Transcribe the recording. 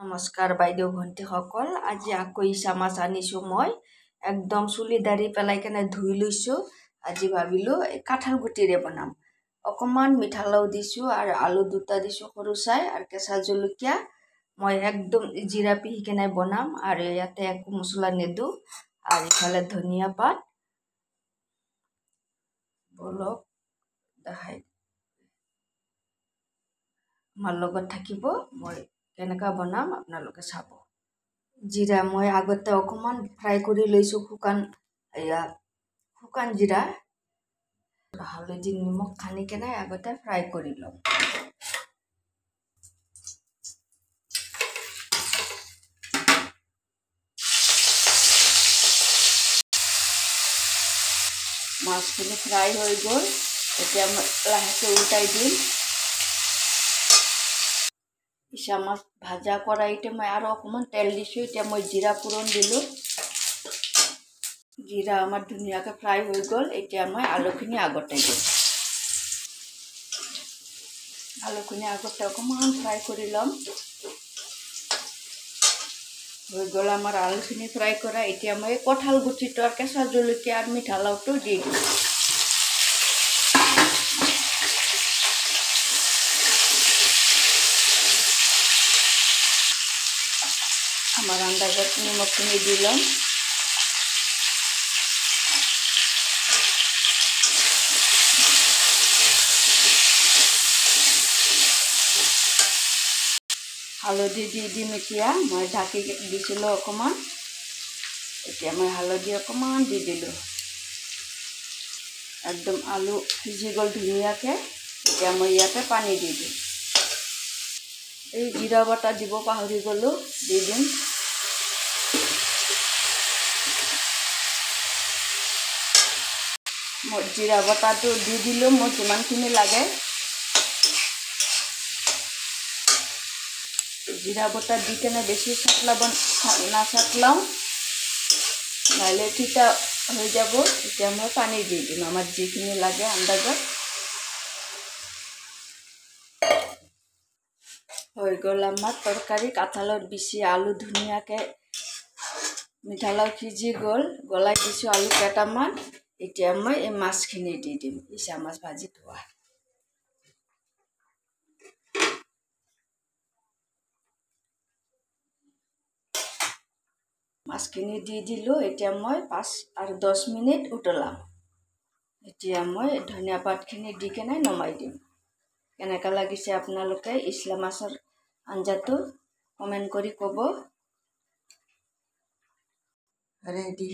নমস্কাৰ বাইদেউ ভণ্টিসকল, আজি আকৌ ইচা মাছ আনিছোঁ। মই একদম চুলি দাড়ি পেলাই কেনে ধুই লৈছোঁ। আজি ভাবিলোঁ এই কাঠাল গুটিৰে বনাম। অকণমান মিঠালাও দিছোঁ আৰু আলু দুটা দিছোঁ সৰু চাই আৰু কেঁচা জলকীয়া। মই একদম জিৰা পিহি কেনে বনাম আৰু ইয়াতে একো মছলা নিদিওঁ। আৰু ইফালে ধনিয়া পাত বলক দেখাই আমাৰ লগত থাকিব। মই কেনেকৈ বনাম আপোনালোকে চাব। জিৰা মই আগতে অকণমান ফ্ৰাই কৰি লৈছোঁ, শুকান জিৰা। হালধি নিমখ সানি কেনে আগতে ফ্ৰাই কৰি ল'ম। মাছখিনি ফ্ৰাই হৈ গ'ল, এতিয়া মই লাহেকৈ উল্টাই দিম। ইচা মাছ ভাজা কৰাইতে মই আৰু অকণমান তেল দিছোঁ। এতিয়া মই জিৰা ফোৰণ দিলোঁ। জিৰা আমাৰ ধুনীয়াকৈ ফ্ৰাই হৈ গ'ল। এতিয়া মই আলুখিনি আগতে দিম। আলুখিনি আগতে অকণমান ফ্ৰাই কৰি ল'ম। হৈ গ'ল আমাৰ আলুখিনি ফ্ৰাই কৰা। এতিয়া মই কঁঠাল গুটিটো আৰু কেঁচা জলকীয়া আৰু মিঠালাওটো দি দিম। আমাৰ আন্দাজত নিমখখিনি দি ল'ম। হালধি দি দিম। এতিয়া মই ঢাকি দিছিলোঁ অকণমান। এতিয়া মই হালধি অকণমান দি দিলোঁ। একদম আলু সিজি গ'ল ধুনীয়াকৈ। এতিয়া মই ইয়াতে পানী দি দিম। এই জিৰা বটা দিব পাহৰি গ'লোঁ, দি দিম। মই জিৰা বটাটো দি দিলোঁ মোৰ যিমানখিনি লাগে। জিৰা বটা দি কেনে বেছি নাচাটলাওঁ, নহ'লে তিতা হৈ যাব। এতিয়া মই পানী দি দিম আমাৰ যিখিনি লাগে আন্দাজত। হৈ গ'ল আমাৰ তৰকাৰী। কাঠালৰ বিচি আলু ধুনীয়াকৈ মিঠালাও সিজি গ'ল, গলাই দিছোঁ আলু কেইটামান। এতিয়া মই এই মাছখিনি দি দিম, ইচা মাছ ভাজি থোৱা। মাছখিনি দি দিলোঁ। এতিয়া মই 5 আৰু 10 মিনিট উতলাম। এতিয়া মই ধনিয়া পাতখিনি দি কেনে নমাই দিম। কেনেকুৱা লাগিছে আপোনালোকে ইচা মাছৰ আঞ্জাটো কমেণ্ট কৰি ক'ব। ৰেডি।